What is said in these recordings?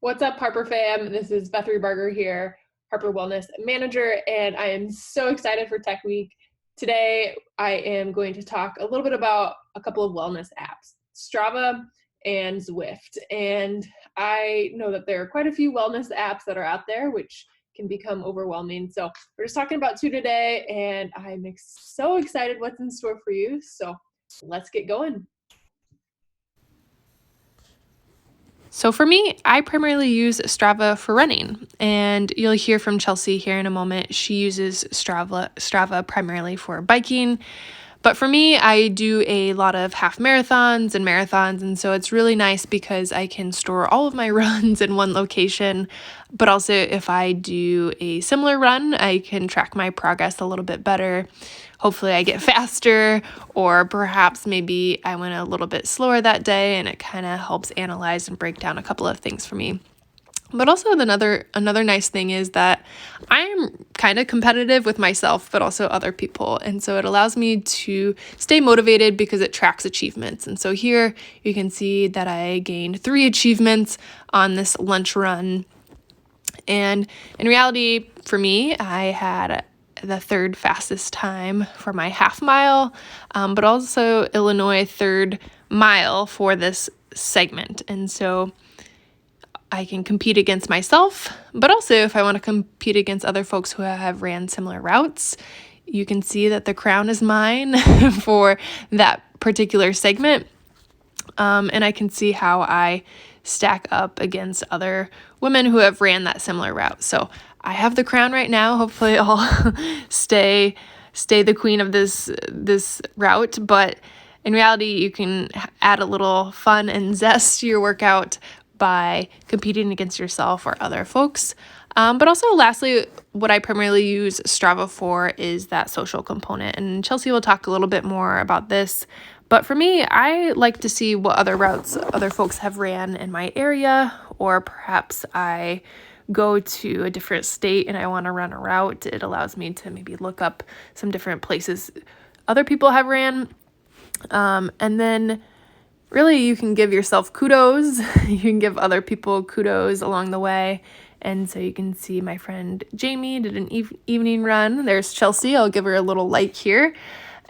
What's up, Harper fam? This is Beth Ripperger here, Harper Wellness Manager, and I am so excited for Tech Week. Today, I am going to talk a little bit about a couple of wellness apps, Strava and Zwift. And I know that there are quite a few wellness apps that are out there, which can become overwhelming. So we're just talking about two today, and I'm so excited what's in store for you. So let's get going. So for me, I primarily use Strava for running, and you'll hear from Chelsea here in a moment. She uses Strava primarily for biking, but for me, I do a lot of half marathons, and so it's really nice because I can store all of my runs in one location, but also if I do a similar run, I can track my progress a little bit better. Hopefully I get faster, or perhaps maybe I went a little bit slower that day, and it kind of helps analyze and break down a couple of things for me. But also another nice thing is that I'm kind of competitive with myself, but also other people. And so it allows me to stay motivated because it tracks achievements. And so here you can see that I gained 3 achievements on this lunch run. And in reality, for me, I had the 3rd fastest time for my half mile, but also Illinois 3rd mile for this segment. And so I can compete against myself, but also if I want to compete against other folks who have ran similar routes, you can see that the crown is mine for that particular segment. And I can see how I stack up against other women who have ran that similar route. So I have the crown right now. Hopefully I'll stay the queen of this route, but in reality, you can add a little fun and zest to your workout by competing against yourself or other folks. But also, lastly, what I primarily use Strava for is that social component. And Chelsea will talk a little bit more about this. But for me, I like to see what other routes other folks have ran in my area, or perhaps I go to a different state and I want to run a route. It allows me to maybe look up some different places other people have ran. And then really you can give yourself kudos. You can give other people kudos along the way. And so you can see my friend Jamie did an evening run. There's Chelsea. I'll give her a little like here.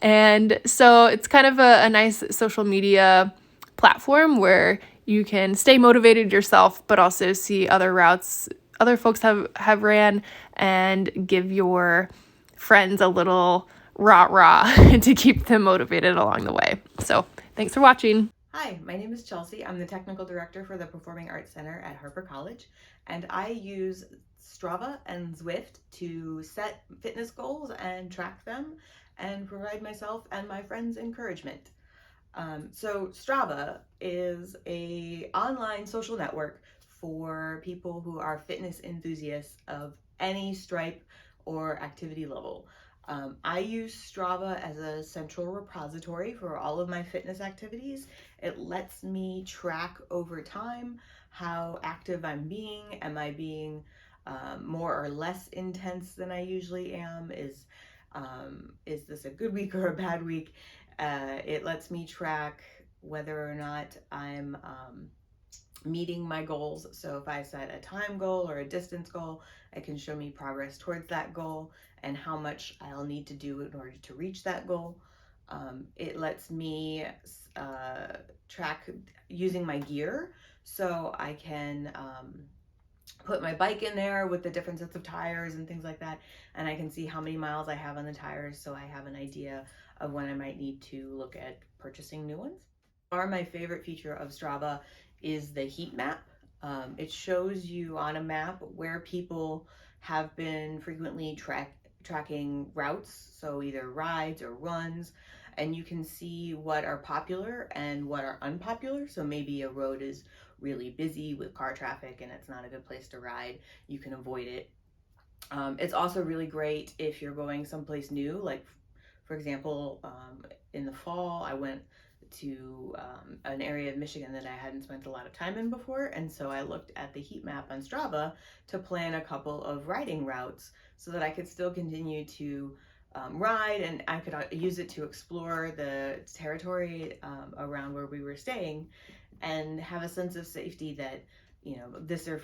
And so it's kind of a nice social media platform where you can stay motivated yourself, but also see other routes other folks have ran, and give your friends a little rah-rah to keep them motivated along the way. So thanks for watching. Hi, my name is Chelsea. I'm the Technical Director for the Performing Arts Center at Harper College, and I use Strava and Zwift to set fitness goals and track them and provide myself and my friends encouragement. So Strava is an online social network for people who are fitness enthusiasts of any stripe or activity level. I use Strava as a central repository for all of my fitness activities. It lets me track over time how active I'm being. Am I being more or less intense than I usually am? Is this a good week or a bad week? It lets me track whether or not I'm meeting my goals. So if I set a time goal or a distance goal, it can show me progress towards that goal and how much I'll need to do in order to reach that goal. It lets me track using my gear, so I can put my bike in there with the different sets of tires and things like that, and I can see how many miles I have on the tires, so I have an idea of when I might need to look at purchasing new ones. My favorite feature of Strava is the heat map. It shows you on a map where people have been frequently tracking routes, so either rides or runs, and you can see what are popular and what are unpopular. So maybe a road is really busy with car traffic and it's not a good place to ride. You can avoid it. It's also really great if you're going someplace new, like for example, in the fall, I went to an area of Michigan that I hadn't spent a lot of time in before, and so I looked at the heat map on Strava to plan a couple of riding routes so that I could still continue to ride, and I could use it to explore the territory around where we were staying and have a sense of safety that this are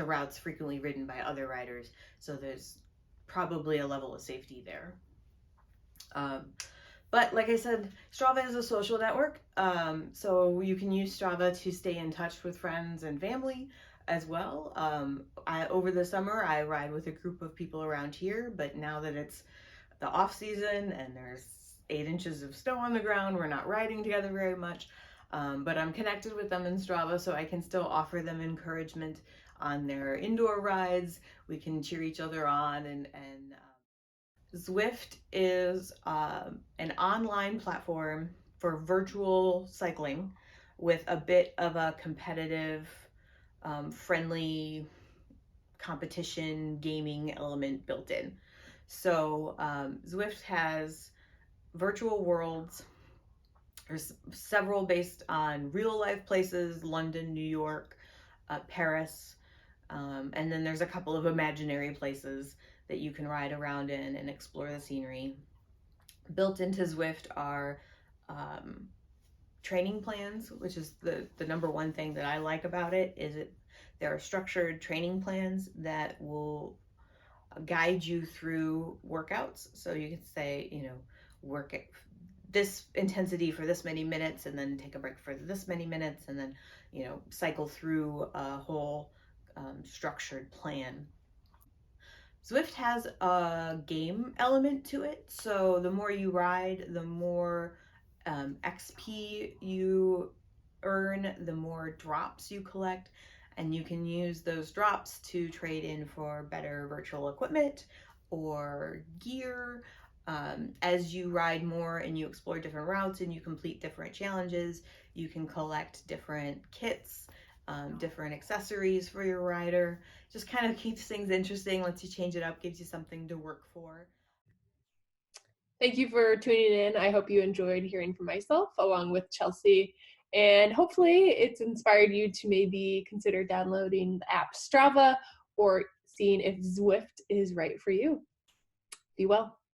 routes frequently ridden by other riders, so there's probably a level of safety there. But like I said, Strava is a social network, so you can use Strava to stay in touch with friends and family as well. Over the summer, I ride with a group of people around here, but now that it's the off season and there's 8 inches of snow on the ground, we're not riding together very much. But I'm connected with them in Strava, so I can still offer them encouragement on their indoor rides. We can cheer each other on, and Zwift is an online platform for virtual cycling with a bit of a competitive, friendly competition gaming element built in. So Zwift has virtual worlds. There's several based on real life places: London, New York, Paris, and then there's a couple of imaginary places that you can ride around in and explore the scenery. Built into Zwift are training plans, which is the number one thing that I like about it. There are structured training plans that will guide you through workouts. So you can say, work at this intensity for this many minutes, and then take a break for this many minutes, and then cycle through a whole structured plan. Zwift has a game element to it, so the more you ride, the more XP you earn, the more drops you collect, and you can use those drops to trade in for better virtual equipment or gear. As you ride more and you explore different routes and you complete different challenges, you can collect different kits, different accessories for your rider. Just kind of keeps things interesting, lets you change it up, gives you something to work for. Thank you for tuning in. I hope you enjoyed hearing from myself along with Chelsea, and hopefully it's inspired you to maybe consider downloading the app Strava or seeing if Zwift is right for you. Be well.